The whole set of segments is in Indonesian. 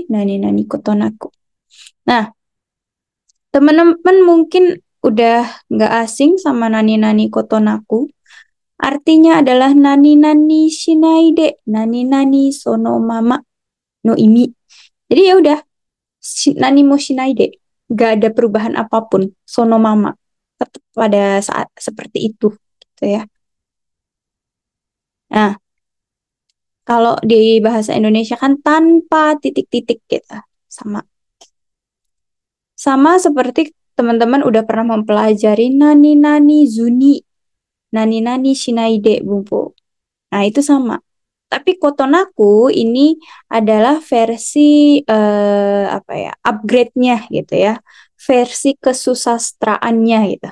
nani kotonaku. Nah, teman-teman mungkin udah nggak asing sama nani kotonaku. Artinya adalah nani shinaide, nani sono mama no imi. Jadi ya udah, nani mo shinaide, nggak ada perubahan apapun, sono mama tetap pada saat seperti itu, gitu ya. Nah, kalau di bahasa Indonesia kan tanpa titik-titik gitu, sama sama seperti teman-teman udah pernah mempelajari nani zuni, nani shinaide, bumbu. Nah, itu sama. Tapi Kotonaku ini adalah versi apa ya, upgrade-nya gitu ya. Versi kesusastraannya gitu.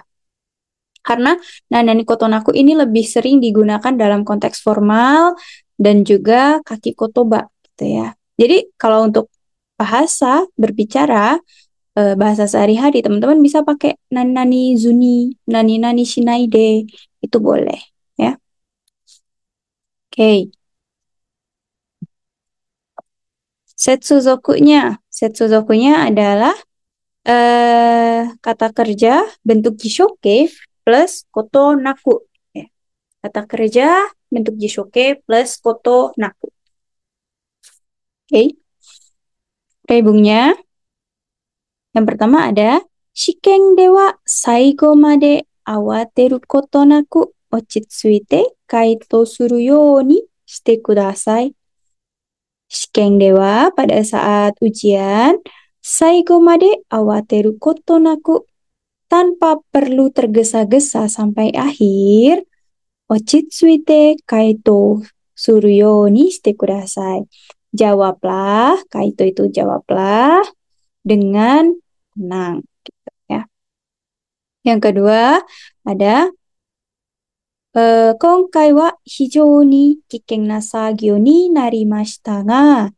Karena Nanani Kotonaku ini lebih sering digunakan dalam konteks formal dan juga kaki kotoba gitu ya. Jadi kalau untuk bahasa berbicara bahasa sehari-hari teman-teman bisa pakai nani zuni, nani shinaide, itu boleh ya. Oke. Setsuzokunya adalah kata kerja bentuk jishoke plus koto naku. Ya. Kata kerja bentuk jishoke plus koto naku. Oke. Kaibungnya. Yang pertama ada shiken dewa saigo made awateru koto naku ochitsuite kaito suru you ni shite kudasai. Shiken dewa pada saat ujian saigo made awateru koto naku tanpa perlu tergesa-gesa sampai akhir. Ochitsuite kaito suruyo ni shite kudasai. Jawablah, kaito itu jawablah dengan tenang. Gitu ya. Yang kedua ada konkai wa hijou ni kiken na sagyo ni narimashita ga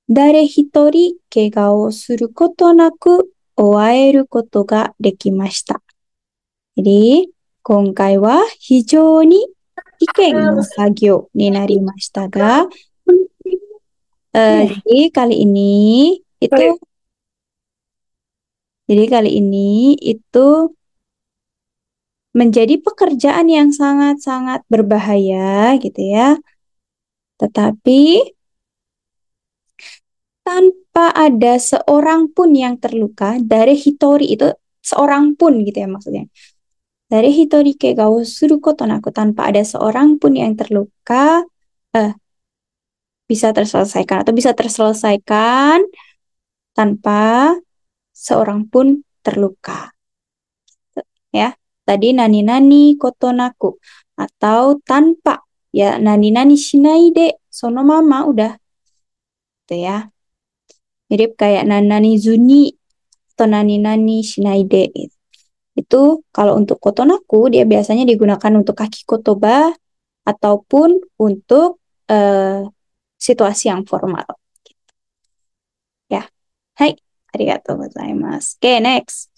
dare hitori kega o suru koto naku owaeru koto ga dekimashita. Jadi, 今回は非常に危険な作業になりましたが、jadi kali ini itu menjadi pekerjaan yang sangat-sangat berbahaya gitu ya. Tetapi tanpa ada seorang pun yang terluka, dari hitori itu seorang pun gitu ya maksudnya. Dari hitori kegao suru koto naku, tanpa ada seorang pun yang terluka, bisa terselesaikan atau bisa terselesaikan tanpa seorang pun terluka. Ya, tadi nani kotonaku atau tanpa, ya nani shinaide sono mama udah. Gitu ya. Mirip kayak nani zuni atau nani shinaide. Itu kalau untuk kotonaku dia biasanya digunakan untuk kaki kotoba ataupun untuk situasi yang formal. Ya. Hai, arigatou gozaimasu. Oke, next.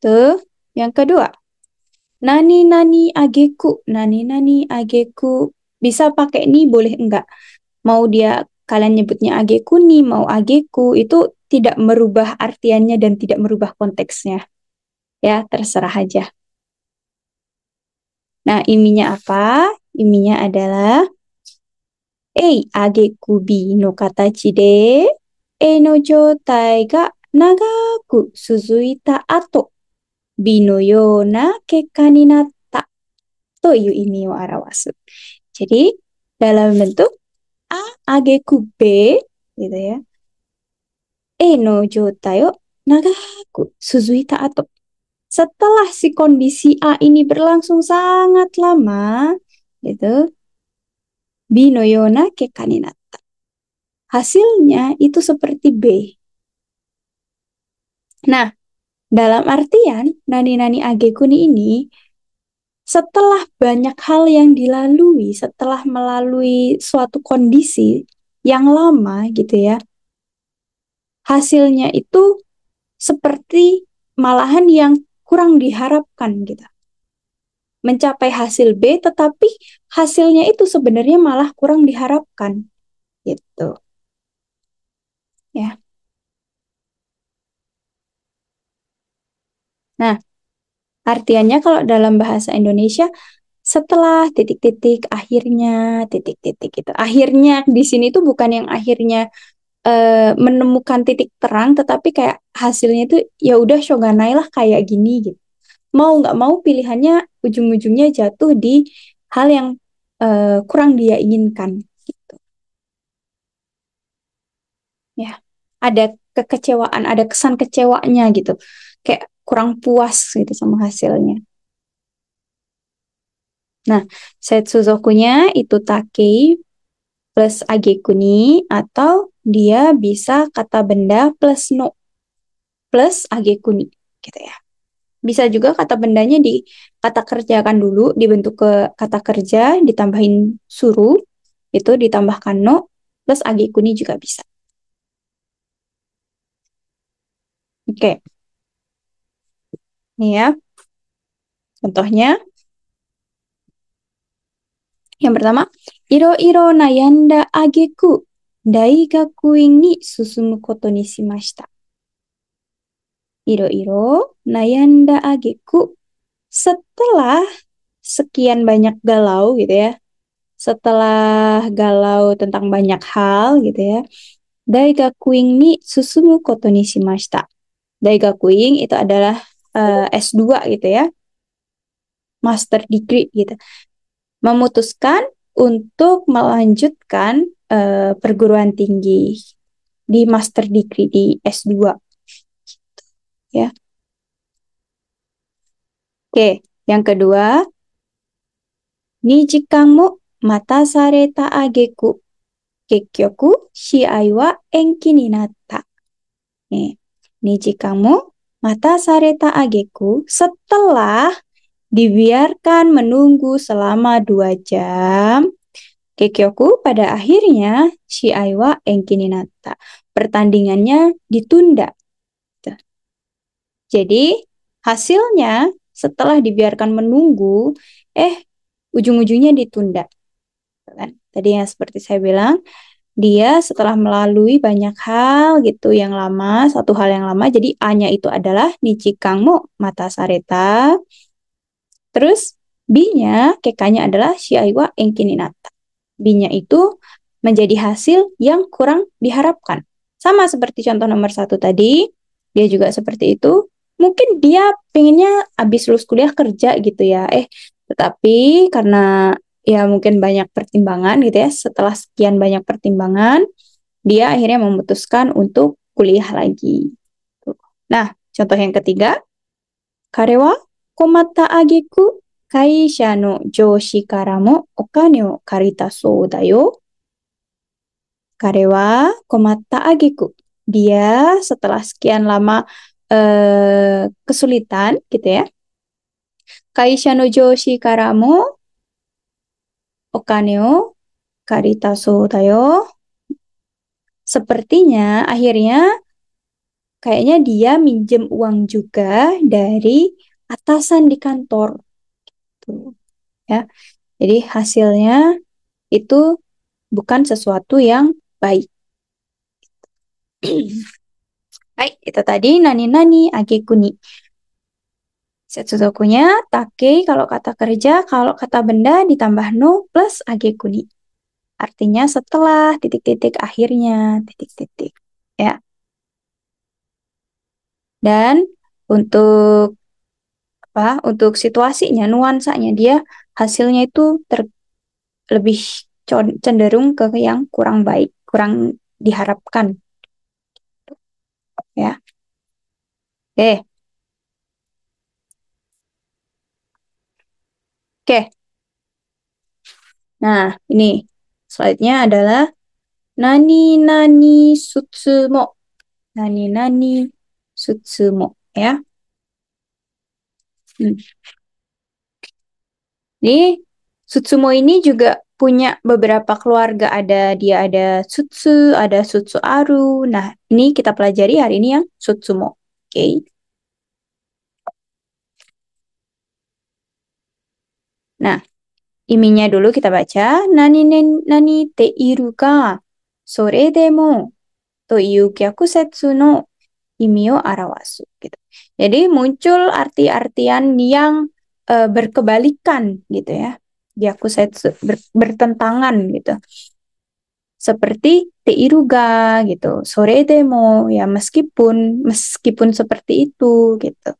Tuh, yang kedua. Nani ageku. Bisa pakai ni, boleh enggak. Mau dia kalian nyebutnya ageku ni, mau ageku, itu tidak merubah artiannya dan tidak merubah konteksnya. Ya, terserah aja. Nah, iminya apa? Iminya adalah ageku bi no katachi de no joutai ga nagaku suzuita ato bi no you na kekka ni natta toいう意味を表す. Jadi dalam bentuk ageku be gitu ya. No joutai o nagaku suzuita ato. Setelah si kondisi A ini berlangsung sangat lama, gitu, bi no you na kekka ni natta. Hasilnya itu seperti B. Nah, dalam artian nani agekuni ini, setelah banyak hal yang dilalui, setelah melalui suatu kondisi yang lama gitu ya, hasilnya itu seperti malahan yang kurang diharapkan gitu. mencapai hasil B, tetapi hasilnya itu sebenarnya malah kurang diharapkan, gitu. Ya. Nah, artiannya kalau dalam bahasa Indonesia, setelah titik-titik, akhirnya titik-titik itu. Akhirnya di sini tuh bukan yang akhirnya menemukan titik terang, tetapi kayak hasilnya itu ya udah shoganai lah kayak gini gitu. Mau nggak mau pilihannya ujung-ujungnya jatuh di hal yang kurang dia inginkan gitu. Ya, ada kekecewaan, ada kesan kecewanya gitu, kayak kurang puas gitu sama hasilnya. Nah, setsuzokunya itu takei plus agekuni, atau dia bisa kata benda plus no plus agekuni gitu ya. Bisa juga kata bendanya di kata kerjakan dulu, dibentuk ke kata kerja, ditambahin suruh, itu ditambahkan no, plus agekuni juga bisa. Oke, nih ya, contohnya. Yang pertama, iro-iro nayanda ageku, daigaku ni susumu koto ni shimashita. Iro-iro nayanda ageku, setelah sekian banyak galau gitu ya, setelah galau tentang banyak hal gitu ya, Daigakuin ni susumu koto ni shimashita. Daigakuin itu adalah S2 gitu ya, master degree gitu. Memutuskan untuk melanjutkan perguruan tinggi di master degree di S2 ya. Oke, yang kedua, nijikan mo mata sareta ageku kekyoku shiai wa enki ni natta. Nih, nijikan mo mata sareta ageku, setelah dibiarkan menunggu selama 2 jam, Kekyoku pada akhirnya shiai wa enki ni natta. Pertandingannya ditunda. Jadi hasilnya setelah dibiarkan menunggu, ujung-ujungnya ditunda. Kan? Tadi yang seperti saya bilang, dia setelah melalui banyak hal gitu yang lama, satu hal yang lama, jadi A-nya itu adalah Nichikang mo mata sareta. Terus B-nya, kekanya adalah Shiaiwa Enkininata. B-nya itu menjadi hasil yang kurang diharapkan. Sama seperti contoh nomor 1 tadi, dia juga seperti itu. Mungkin dia pengennya habis lulus kuliah kerja gitu ya. Tetapi karena ya mungkin banyak pertimbangan gitu ya, setelah sekian banyak pertimbangan, dia akhirnya memutuskan untuk kuliah lagi. Nah, contoh yang ketiga, Karewa komatta ageku kaisha no joushi kara mo okane o karita sou da yo. Karewa komatta ageku. Dia setelah sekian lama kesulitan gitu ya. Kaisha no joushi kara mo okane o karita sou da yo. Sepertinya akhirnya kayaknya dia minjem uang juga dari atasan di kantor. Tuh, ya. Jadi hasilnya itu bukan sesuatu yang baik. Baik, itu tadi nani-nani agekuni. Setsudokunya take kalau kata kerja, kalau kata benda ditambah no plus agekuni. Artinya setelah titik-titik akhirnya titik-titik. Ya. Dan untuk apa? Untuk situasinya, nuansanya dia hasilnya itu lebih cenderung ke yang kurang baik, kurang diharapkan ya. Oke. Oke. Nah, ini slide-nya adalah nani nani sutsumo. Nani nani sutsumo ya. Hmm. Ini Sutsumo ini juga punya beberapa keluarga. Dia ada Sutsu, ada Sutsu Aru. Nah, ini kita pelajari hari ini yang Sutsumo. Oke. Nah, iminya dulu kita baca. Nani nani te iru ga sore demo to iu gyakusetsu no imi o arawasu gitu. Jadi muncul arti-artian yang berkebalikan gitu ya. Gyakusetsu bertentangan gitu. Seperti teiruga gitu. Sore demo ya meskipun seperti itu gitu.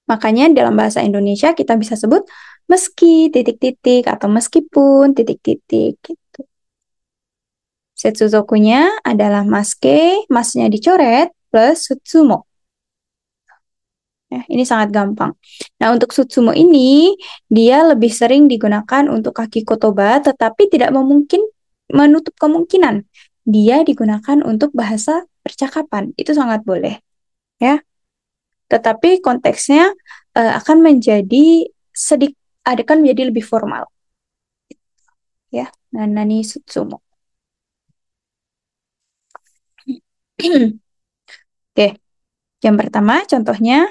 Makanya dalam bahasa Indonesia kita bisa sebut meski titik-titik atau meskipun titik-titik gitu. Setsuzokunya adalah maske, masnya dicoret plus sutsumo. Ya, ini sangat gampang. Nah, untuk sutsumo ini dia lebih sering digunakan untuk kaki kotoba, tetapi tidak menutup kemungkinan dia digunakan untuk bahasa percakapan. Itu sangat boleh, ya. Tetapi konteksnya akan menjadi akan menjadi lebih formal, ya. Nah, nani sutsumo. Oke, yang pertama contohnya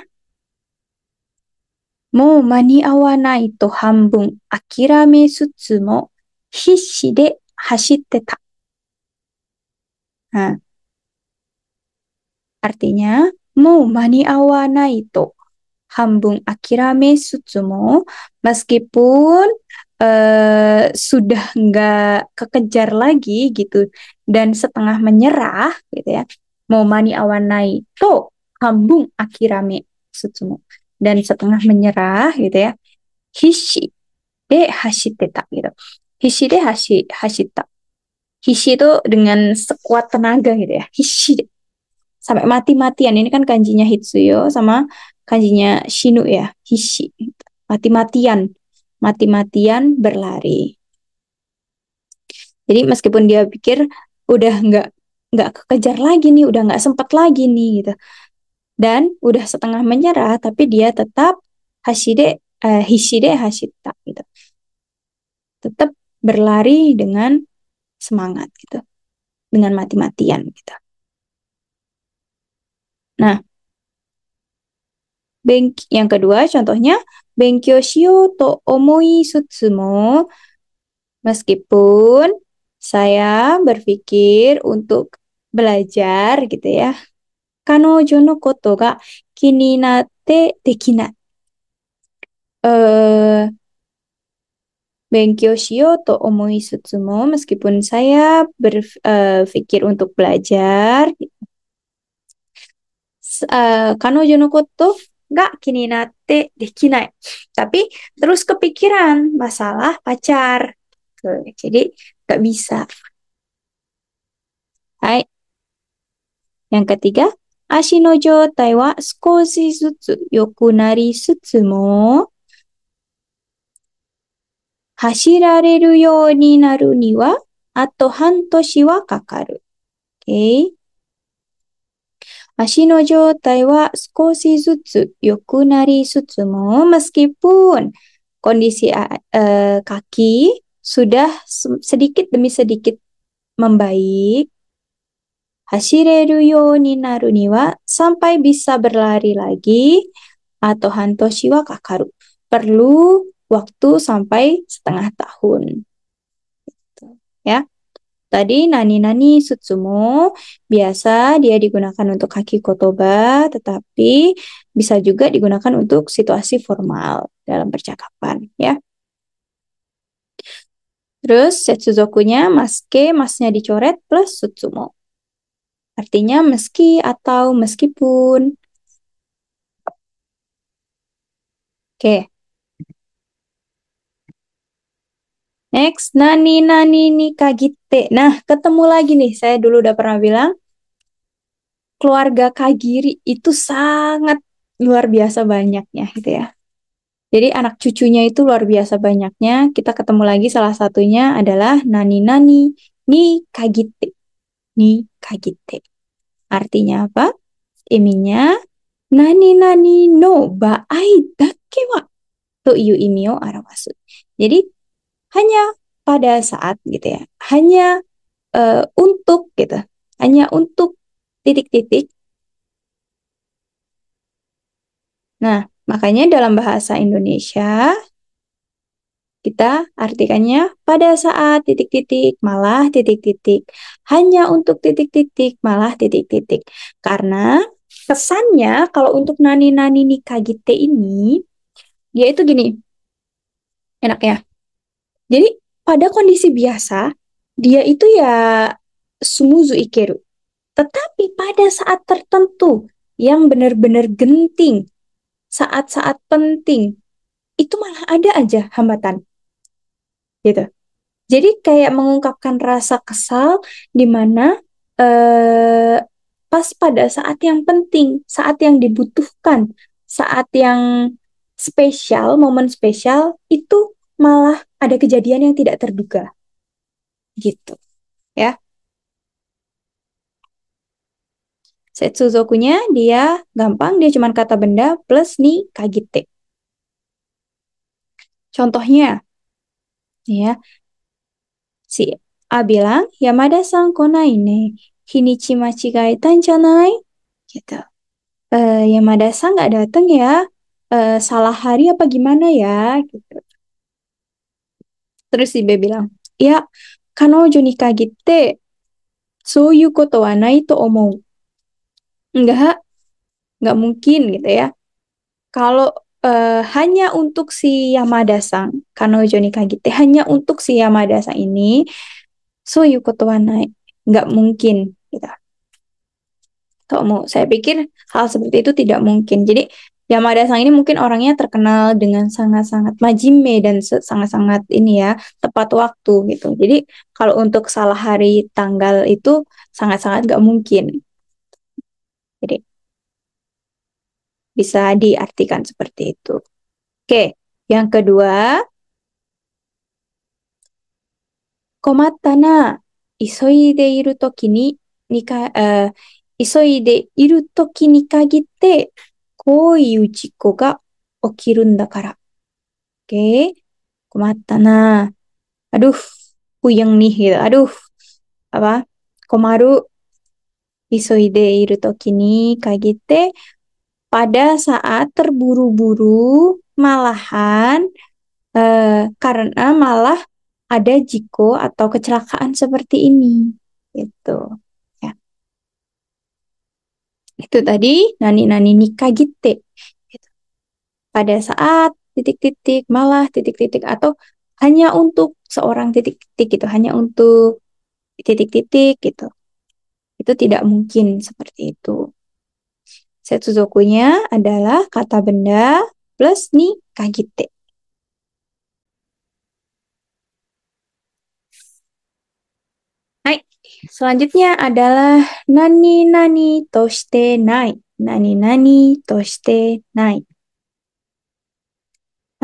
もう間に合わないと半分諦めつつも必死で走ってた. Nah, artinya もう間に合わないと半分諦めつつもmeskipun sudah nggak kekejar lagi gitu dan setengah menyerah gitu ya. Mau mani awanai to hambung akirame sutsumo dan setengah menyerah gitu ya. Hishi de hashiteta gitu. Hishi de hashita. Hishi itu dengan sekuat tenaga gitu ya. Hishi de. Sampai mati-matian. Ini kan kanjinya Hitsuyo sama kanjinya Shinu ya. Hishi. Mati-matian. Mati-matian berlari. Jadi meskipun dia pikir udah nggak kekejar lagi nih, udah nggak sempat lagi nih gitu. Dan udah setengah menyerah, tapi dia tetap hishide hashita gitu. Tetap berlari dengan semangat gitu, dengan mati-matian gitu. Nah, yang kedua contohnya benkyou shiyou to omoi sutsumo, meskipun saya berpikir untuk belajar gitu ya. Kanojo no koto ga kini natte dekinai. Benkyou shiyou to omoi sutsumo, meskipun saya berpikir untuk belajar, kanojo no koto ga kini natte dekinai. Tapi terus kepikiran masalah pacar. Jadi nggak bisa. Hai. Yang ketiga, ashi no joutai wa skoshi zutsu yoku nari tsutsu mo 走られるようになるには、あと半年はかかる。Okay? 足の状態は少しずつ良くなりつつも、meskipun kondisi kaki sudah sedikit demi sedikit membaik, 走れるようになるには sampai bisa berlari lagi, atau hantoshi wa kakaru. Perlu waktu sampai setengah tahun. Ya. Tadi nani-nani sutsumo biasa dia digunakan untuk kaki kotoba, tetapi bisa juga digunakan untuk situasi formal dalam percakapan, ya. Terus setsuzokunya masnya dicoret plus sutsumo. Artinya meski atau meskipun. Oke. Next, nani ni kagite. Nah, ketemu lagi nih. Saya dulu udah pernah bilang keluarga Kagiri itu sangat luar biasa banyaknya gitu ya. Jadi anak cucunya itu luar biasa banyaknya. Kita ketemu lagi salah satunya adalah nani ni kagite. Ni kagite. Artinya apa? Iminya nani no baai dake wa to iu imi o arawasu. Jadi hanya pada saat gitu ya. Hanya untuk gitu. Hanya untuk titik-titik. Nah, Makanya dalam bahasa Indonesia kita artikannya pada saat titik-titik, malah titik-titik. Hanya untuk titik-titik, malah titik-titik. Karena kesannya kalau untuk nani-nani nikagite ini, dia itu gini, enak ya. Jadi pada kondisi biasa, dia itu ya sumuzu ikeru. Tetapi pada saat tertentu yang benar-benar genting, saat-saat penting, itu malah ada aja hambatan gitu. Jadi kayak mengungkapkan rasa kesal di mana eh, pas pada saat yang penting, saat yang dibutuhkan, saat yang spesial, momen spesial itu malah ada kejadian yang tidak terduga gitu ya. Setsuzokunya dia gampang, dia cuma kata benda plus ni kagite. Contohnya ya, si A bilang, Yamada-san konai ne. Hinichi machigaetan janai? Gitu. Yamada-san nggak datang ya? Salah hari apa gimana ya? Gitu. Terus si B bilang, ya, kanojo ni kagite, souyu koto wa nai to omou. Enggak, nggak mungkin gitu ya. Kalau hanya untuk si Yamada-san, kanojo ni kagite, hanya untuk si Yamada-san ini, souyu koto wa nai. Nggak mungkin gitu. Tomo. Saya pikir hal seperti itu tidak mungkin. Jadi Yamada Sang ini mungkin orangnya terkenal dengan sangat-sangat majime dan sangat-sangat ini ya tepat waktu gitu. Jadi kalau untuk salah hari tanggal itu sangat-sangat gak mungkin. Jadi bisa diartikan seperti itu. Oke, yang kedua, komatta na isoide iru toki ni nika isoide iru toki ni kagitte こういう事故が起きるんだから. Oke, kumata na. Aduh, puyeng nih gitu. Aduh, apa? Komaru isoide iru toki ni kagite pada saat terburu-buru malahan karena malah ada jiko atau kecelakaan seperti ini. Gitu. Ya, itu tadi nani-nani ni kagite. Gitu. Pada saat titik-titik, malah titik-titik, atau hanya untuk seorang titik-titik gitu, hanya untuk titik-titik gitu. Itu tidak mungkin seperti itu. Setsuzokunya adalah kata benda plus ni kagite. Hai, selanjutnya adalah nani nani toshite nai. Nani nani toshite nai.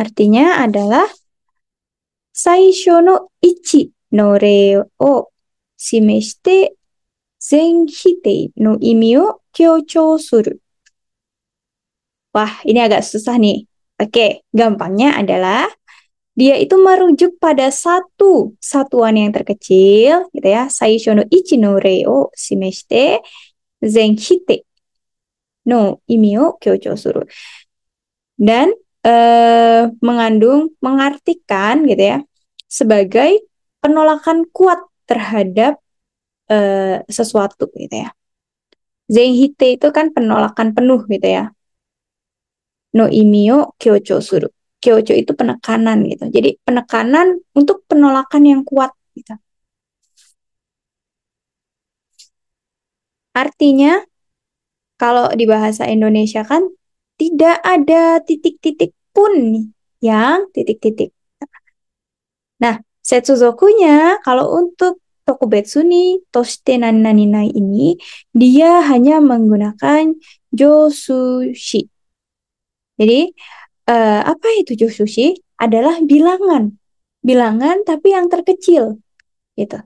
Artinya adalah saisho no ichi no rei o shimeshite zenhitei no imi o kyochou suru. Wah, ini agak susah nih. Oke, gampangnya adalah dia itu merujuk pada satu satuan yang terkecil, gitu ya. Saisho no ichi no rei o shimeshite zenhite no imi o kyochou suru. Dan mengandung, mengartikan gitu ya, sebagai penolakan kuat terhadap sesuatu gitu ya. Zenhite itu kan penolakan penuh gitu ya. No imio kyocho suru. Kyocho itu penekanan gitu. Jadi penekanan untuk penolakan yang kuat gitu. Artinya kalau di bahasa Indonesia kan tidak ada titik-titik pun yang titik-titik. Nah, setsuzokunya kalau untuk tokubetsu ni toshite nani nani nai ini dia hanya menggunakan josushi. Jadi apa itu josushi? Adalah bilangan. Bilangan tapi yang terkecil gitu.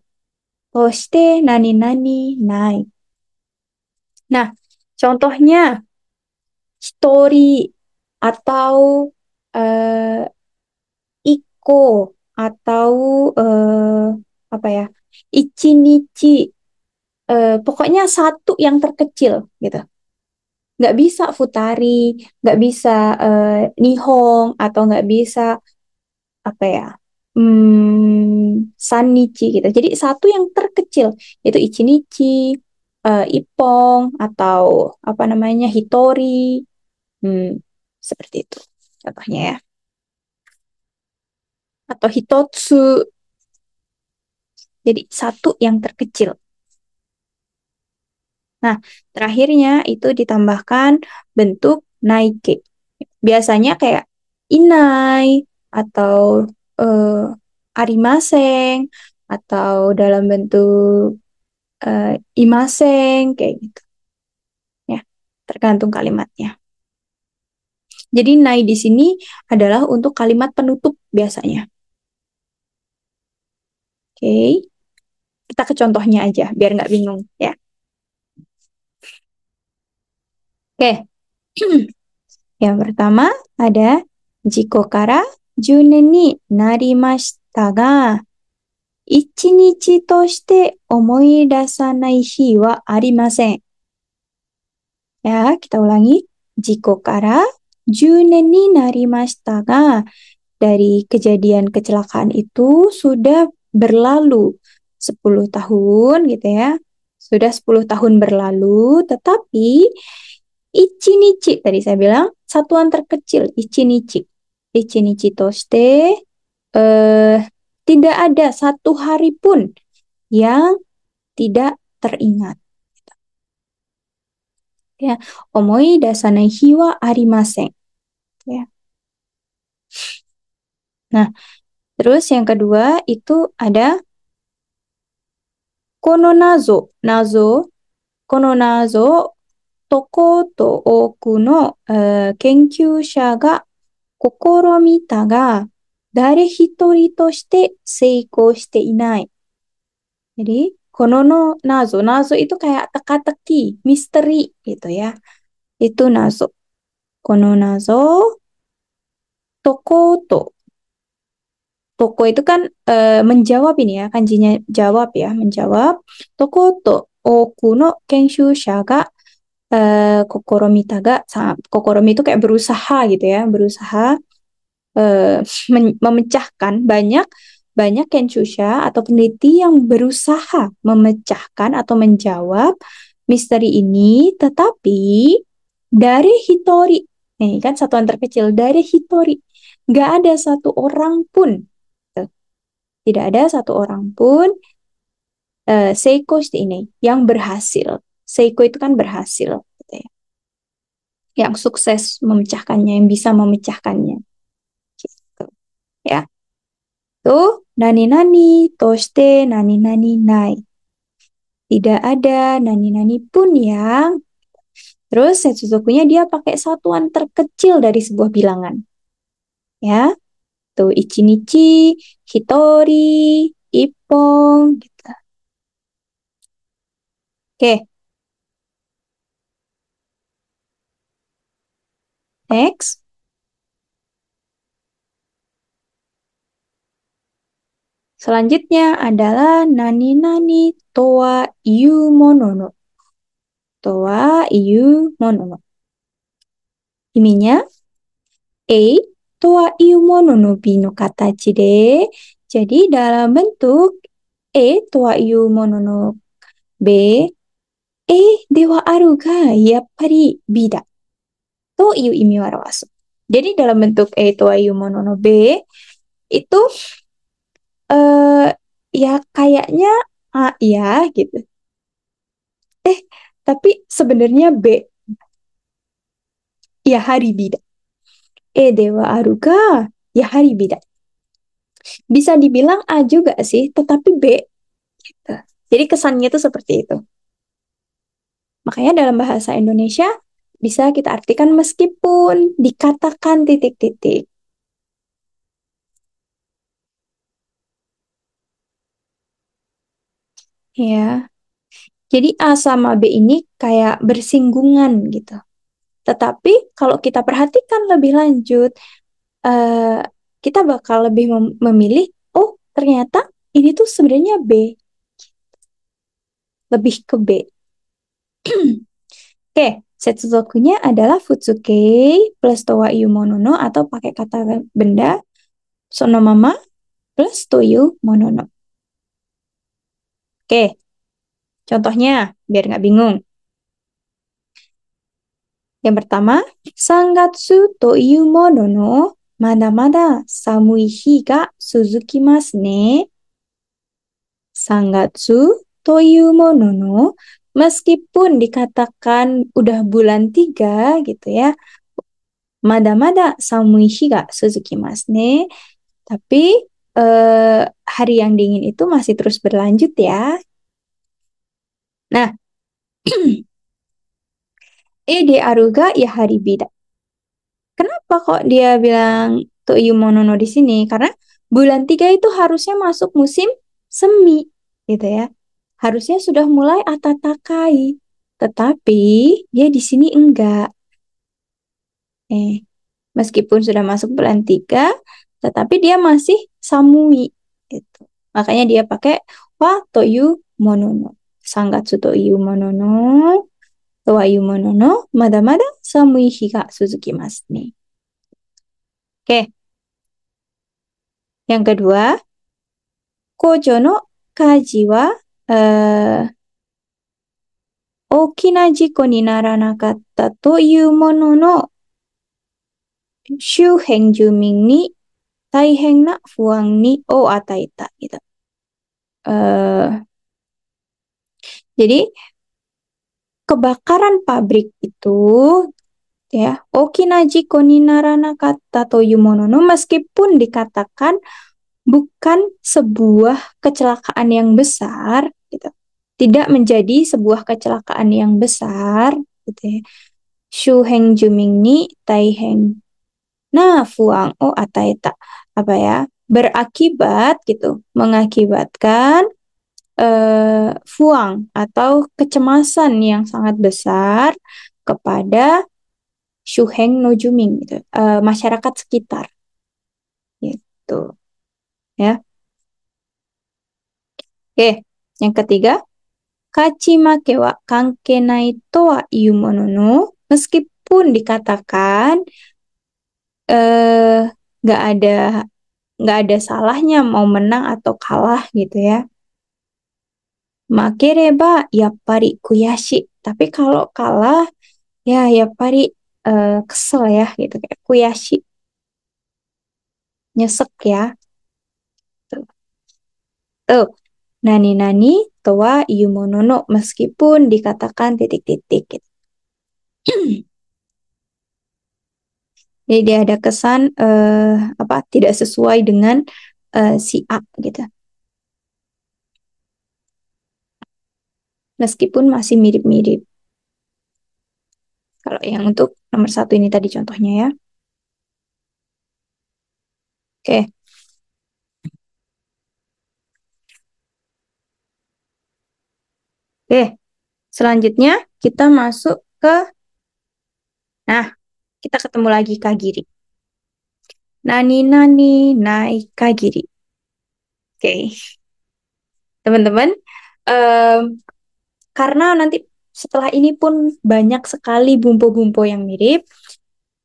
Toshite nani nani nai. Nah, contohnya hitori atau eh, iko atau apa ya? Ichinichi, pokoknya satu yang terkecil gitu. nggak bisa futari, nggak bisa nihong, atau nggak bisa apa ya, sanichi gitu. Jadi satu yang terkecil itu ichinichi, ipong, atau apa namanya hitori, hmm, seperti itu contohnya ya. Atau hitotsu, jadi satu yang terkecil. Nah, terakhirnya itu ditambahkan bentuk naike. Biasanya kayak inai atau arimaseng atau dalam bentuk imaseng kayak gitu ya. Tergantung kalimatnya. Jadi nai di sini adalah untuk kalimat penutup biasanya. Oke, kita ke contohnya aja biar nggak bingung ya. Oke, yang pertama ada jiko kara 10年になりましたが、一日として思い出さない日はありません。Ya, kita ulangi. Jiko kara 10年になりましたが、dari kejadian kecelakaan itu sudah berlalu 10 tahun gitu ya. Sudah 10 tahun berlalu, tetapi ichinichi tadi saya bilang satuan terkecil ichinichi. Ichinichi toshite eh, tidak ada satu hari pun yang tidak teringat. Ya, omoi dasanai hi wa arimasen. Ya. Nah, terus yang kedua itu ada kono nazo. Nazo, kono nazo, toko to oku no kenkyūsha ga kokoromita ga dare hitori toshite seikou shite inai. Jadi, kono no nazo. Nazo itu kayak teka-teki, misteri gitu ya. Itu nazo. Kono nazo, toko to. Toko itu kan menjawab ini ya, kanjinya jawab ya, menjawab. Toko to oku no kenshūsha ga kokoromita ga, kokoromi itu kayak berusaha gitu ya, berusaha eh, memecahkan banyak banyak kenshūsha atau peneliti yang berusaha memecahkan atau menjawab misteri ini, tetapi dari hitori, nih kan satuan terkecil dari hitori, nggak ada satu orang pun, tidak ada satu orang pun seiko shite ini yang berhasil. Seiko itu kan berhasil, gitu ya. Yang sukses memecahkannya, yang bisa memecahkannya, gitu ya. Tuh, nani-nani, toshite nani-nani nai. Tidak ada nani-nani pun yang. Terus setsutokunya dia pakai satuan terkecil dari sebuah bilangan. Ya, tuh ichinichi, hitori, ippon, gitu. Oke, next. Selanjutnya adalah nani-nani toa iu mono no. Toa iu mono no. Iminya, e toa iu mono no bi no katachi de. Jadi dalam bentuk e toa iu mono no be, e dewa aru ga yappari bi da. To iu imi wa rawasu. Jadi dalam bentuk e toa iu mono no be itu eh ya kayaknya A ya gitu. Eh, tapi sebenarnya B, ya hari bida. E dewa aruga, ya hari bida. Bisa dibilang A juga sih, tetapi B. Gitu. Jadi kesannya itu seperti itu. Makanya dalam bahasa Indonesia bisa kita artikan meskipun dikatakan titik-titik. Ya, jadi A sama B ini kayak bersinggungan gitu. Tetapi kalau kita perhatikan lebih lanjut, eh, kita bakal lebih memilih, oh ternyata ini tuh sebenarnya B, lebih ke B. Oke, Setsuzokunya adalah futsukei plus towa iu monono atau pakai kata benda sonomama plus toyu monono. Oke, contohnya biar nggak bingung. Yang pertama, sangatsu to iu monono mada-mada samui hi ga suzukimasu ne. Sangatsu to iu monono, meskipun dikatakan udah bulan 3 gitu ya, mada-mada samui hi ga suzukimasu ne, tapi hari yang dingin itu masih terus berlanjut ya. Nah, de aruga ya hari bida. Kenapa kok dia bilang Toyu Monono di sini? Karena bulan 3 itu harusnya masuk musim semi, gitu ya. Harusnya sudah mulai atatakai. Tetapi dia di sini enggak. Meskipun sudah masuk bulan 3, tetapi dia masih samui. Gitu. Makanya dia pakai wa Toyu Monono. Sangatsu Toyu Monono, Towayu Monono, mada-mada samui higa suzukimasu ne. Oke. Yang kedua, kojo no kaji wa okina jiko ni naranakatta to iu mono no shuhen jumin ni taihen na fuan ni o ataita gitu. Jadi kebakaran pabrik itu ya okina jiko ni naranakatta to iu mono no meskipun dikatakan bukan sebuah kecelakaan yang besar gitu. Tidak menjadi sebuah kecelakaan yang besar gitu ya. Shuheng juming ni taiheng na fuang o ataeta apa ya? Berakibat gitu, mengakibatkan fuang atau kecemasan yang sangat besar kepada Shuheng no juming gitu, masyarakat sekitar gitu ya. Oke, yang ketiga, kachimake wa kankenai to wa iu mono no, meskipun dikatakan nggak ada salahnya mau menang atau kalah gitu ya. Makereba yappari kuyashi, tapi kalau kalah ya yappari kesel ya gitu kayak kuyashi, nyesek ya. Tuh. Nani-nani towa iu mono no, meskipun dikatakan titik-titik gitu. Jadi dia ada kesan tidak sesuai dengan si A gitu. Meskipun masih mirip-mirip. Kalau yang untuk nomor 1 ini tadi contohnya ya. Oke. Oke. Selanjutnya kita masuk ke, nah, kita ketemu lagi kagiri. Nani-nani nai kagiri. Oke. Teman-teman, karena nanti setelah ini pun banyak sekali bumpo-bumpo yang mirip,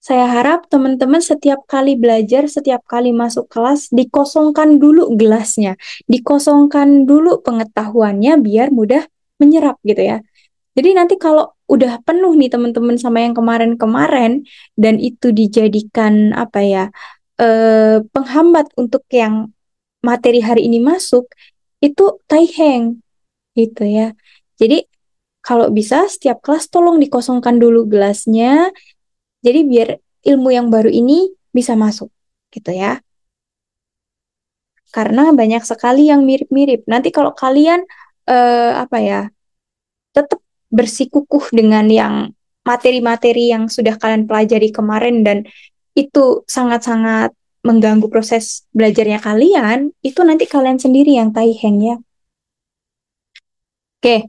saya harap teman-teman setiap kali belajar, setiap kali masuk kelas, dikosongkan dulu gelasnya, dikosongkan dulu pengetahuannya biar mudah menyerap gitu ya. Jadi nanti kalau udah penuh nih teman-teman sama yang kemarin-kemarin dan itu dijadikan penghambat untuk yang materi hari ini masuk, itu taiheng gitu ya. Jadi kalau bisa setiap kelas tolong dikosongkan dulu gelasnya. Jadi biar ilmu yang baru ini bisa masuk gitu ya. Karena banyak sekali yang mirip-mirip. Nanti kalau kalian tetap bersikukuh dengan yang materi-materi yang sudah kalian pelajari kemarin dan itu sangat-sangat mengganggu proses belajarnya kalian, itu nanti kalian sendiri yang taiheng ya. Oke.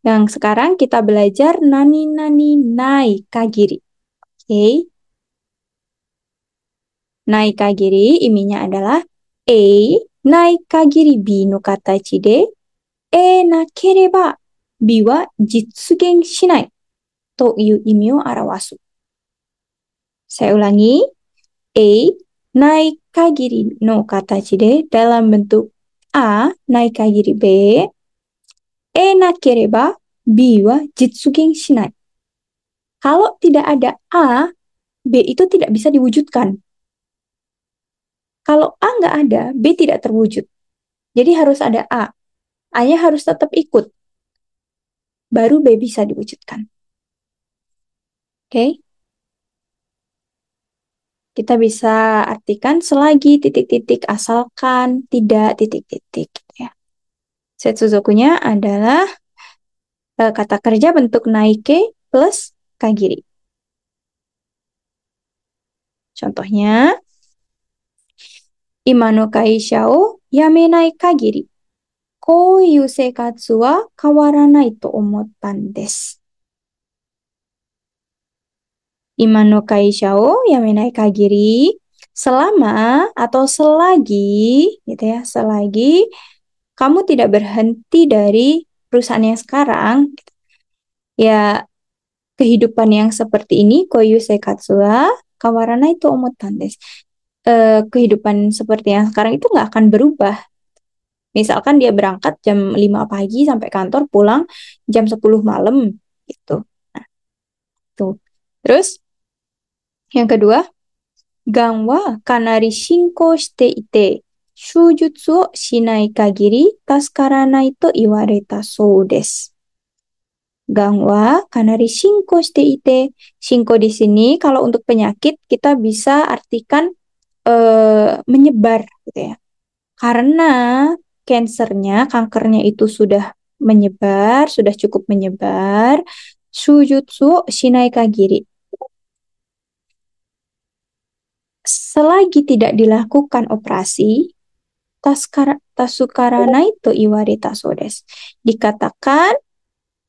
Yang sekarang kita belajar nani-nani nai kagiri. Oke. Nai kagiri iminya adalah nai kagiri bi no katachi de nakereba bi wa jitsugen shinai. to yu imi o arawasu. Saya ulangi. A, nai kagiri no katachi de dalam bentuk A, nai kagiri B, E nakereba B wa jitsugen shinai. Kalau tidak ada A, B itu tidak bisa diwujudkan. Kalau A nggak ada, B tidak terwujud. Jadi harus ada A. A-nya harus tetap ikut. Baru B bisa diwujudkan. Oke? Kita bisa artikan selagi titik-titik, asalkan tidak titik-titik. Gitu ya. Setsuzokunya adalah kata kerja bentuk naike plus kagiri. Contohnya, ima no kaisha o yamenai kagiri, kouyu seikatsu wa kawaranai to omottan desu. Ima no kaisha o yamenai kagiri, selama atau selagi, gitu ya, selagi kamu tidak berhenti dari perusahaan yang sekarang, ya kehidupan yang seperti ini, koyu seikatsu wa kawaranai to omottan desu. Kehidupan seperti yang sekarang itu nggak akan berubah. Misalkan dia berangkat jam 5 pagi sampai kantor, pulang jam 10 malam gitu. Nah, tuh. Terus yang kedua, gan wa kanari shinko shite ite shujutsu o shinai kagiri tasukaranai to iwareta sou desu. Gan wa kanari shinko shite ite. Shinko di sini kalau untuk penyakit kita bisa artikan menyebar gitu ya. Karena kankernya itu sudah menyebar, sudah cukup menyebar, shujutsu shinai kagiri. Selagi tidak dilakukan operasi, tasukaranai to iwareta so desu. Dikatakan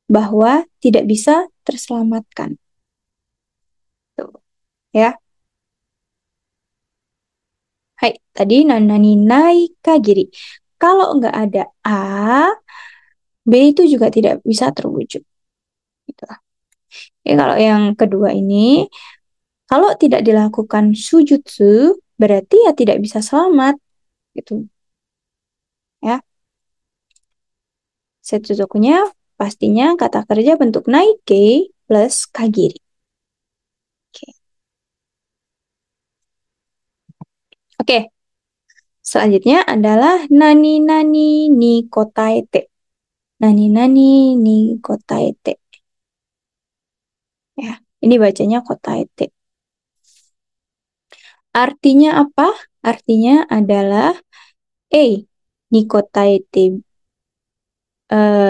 bahwa tidak bisa terselamatkan. Tuh, ya. Hai, tadi nanani nai kagiri. Kalau nggak ada A, B itu juga tidak bisa terwujud. Gitu. Ya, kalau yang kedua ini, kalau tidak dilakukan sujutsu, berarti ya tidak bisa selamat. Gitu. Ya. Setsuzokunya pastinya kata kerja bentuk naike plus kagiri. Oke. Oke. Selanjutnya adalah nani nani ni kotaete. Nani nani ni kotaete. Ya, ini bacanya kotaete. Artinya apa? Artinya adalah ni kotaete.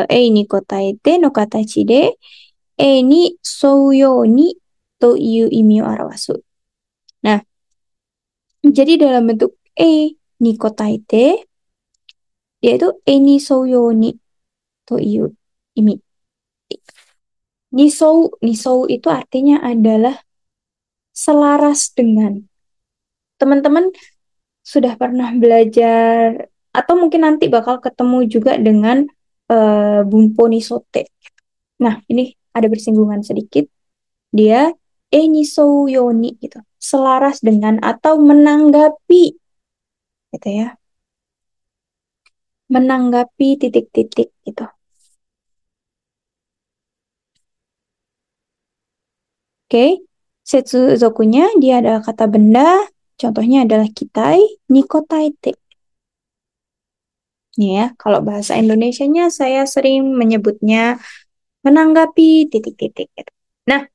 Ni kotaete no katachi de ni sou you ni to iu imi o arawasu. Nah, jadi dalam bentuk ni kotaete, yaitu ni sou you ni to iu imi. Nisou itu artinya adalah selaras dengan. Teman-teman sudah pernah belajar atau mungkin nanti bakal ketemu juga dengan bumpo nisote. Nah, ini ada bersinggungan sedikit. Dia nisou yoni gitu. Selaras dengan atau menanggapi gitu ya. Menanggapi titik-titik gitu. Oke, setsuzokunya dia adalah kata benda, contohnya adalah kitai, nikotaite. Nih ya, kalau bahasa Indonesianya saya sering menyebutnya menanggapi titik-titik gitu. Nah,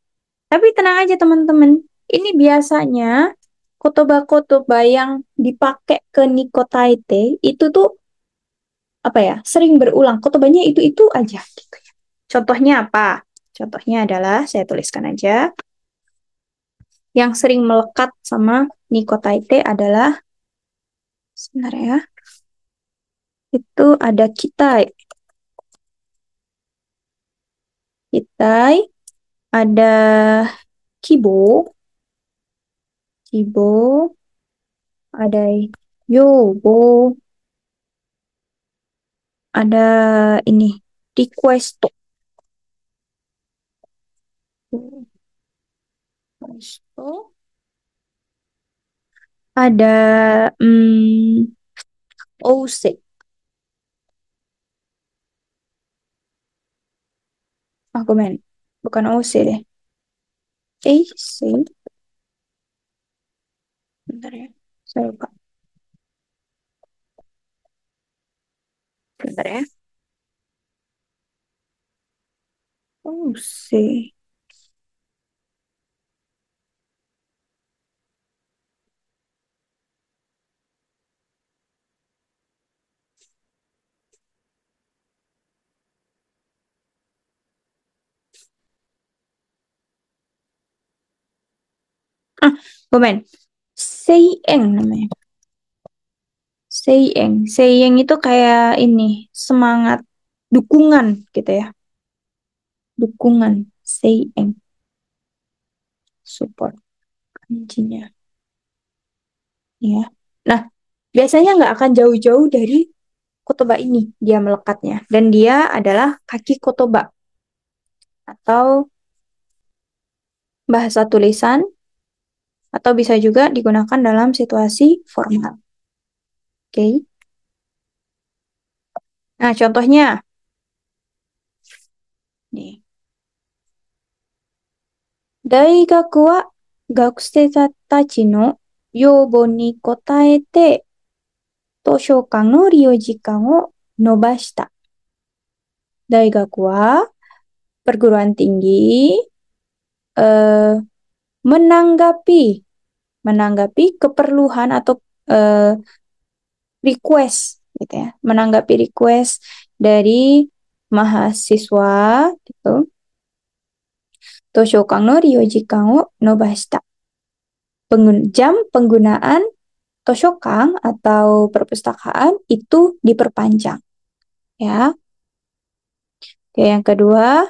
tapi tenang aja teman-teman, ini biasanya kotoba-kotoba yang dipakai ke nikotaite itu tuh apa ya, sering berulang, kotobanya itu aja gitu ya. Contohnya apa? Contohnya adalah, saya tuliskan aja, yang sering melekat sama nikotaite adalah, sebentar ya, itu ada kitai. Kitai, ada kibo, kibo, ada yobo, ada ini request. Habis itu ada OC. Aku main. Bukan OC deh. AC. Bentar ya. Saya lupa. Bentar ya. OC. Ah, aku main. Seieng namanya. Seieng. Seieng itu kayak ini. Semangat. Dukungan gitu ya. Dukungan. Seieng. Support. Kanjinya. Ya. Nah, biasanya nggak akan jauh-jauh dari kotoba ini dia melekatnya dan dia adalah kaki kotoba atau bahasa tulisan atau bisa juga digunakan dalam situasi formal. Oke. Nah, contohnya nih. 大学は学生たちの要望に応えて図書館の利用時間を延ばした。大学は perguruan tinggi eh, menanggapi menanggapi keperluan atau eh, request gitu ya, menanggapi request dari mahasiswa gitu. Toshokan no ryojikan wo nobashita. Jam penggunaan toshokan atau perpustakaan itu diperpanjang ya. Oke, yang kedua,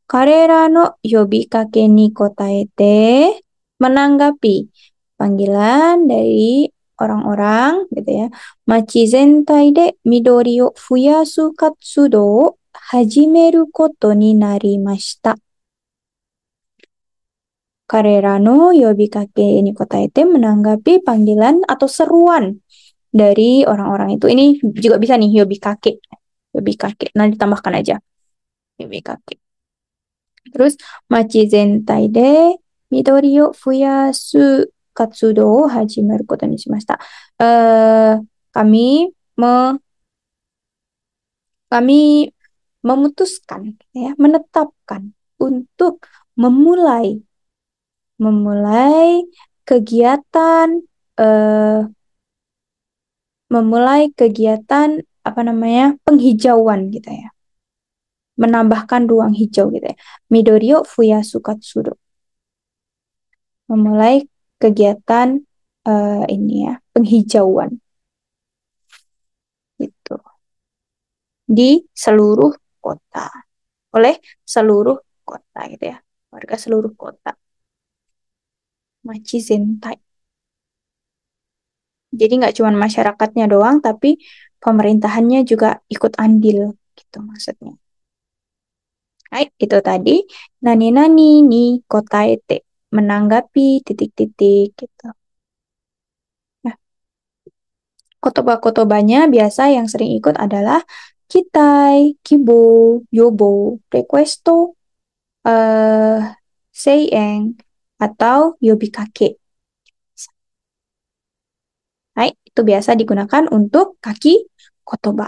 karera no yobikake ni kotaete, menanggapi panggilan dari orang-orang gitu ya. Machi zentai de midori o fuyasu katsudo o hajimeru koto ni narimashita. Karera no yobikake ni kotaete, menanggapi panggilan atau seruan dari orang-orang itu. Ini juga bisa nih yobikake. Yobikake. Nanti tambahkan aja. Yobikake. Terus, machi zentai de midori o fuyasu katsudo o hajimeru koto ni shimashita. Kami me, kami memutuskan ya, menetapkan untuk memulai memulai kegiatan eh, memulai kegiatan apa namanya penghijauan gitu ya, menambahkan ruang hijau gitu ya. Midorio fuyasu katsuro, memulai kegiatan ini ya, penghijauan gitu di seluruh kota, oleh seluruh kota gitu ya, warga seluruh kota. Machi zentai, jadi nggak cuma masyarakatnya doang tapi pemerintahannya juga ikut andil gitu maksudnya. Hai, itu tadi nani-nani ni kotaete, menanggapi titik-titik gitu. Nah, kotoba-kotobanya biasa yang sering ikut adalah kitai, kibo, yobo, requesto, eh seieng, atau yobikake. Hai, itu biasa digunakan untuk kaki kotoba.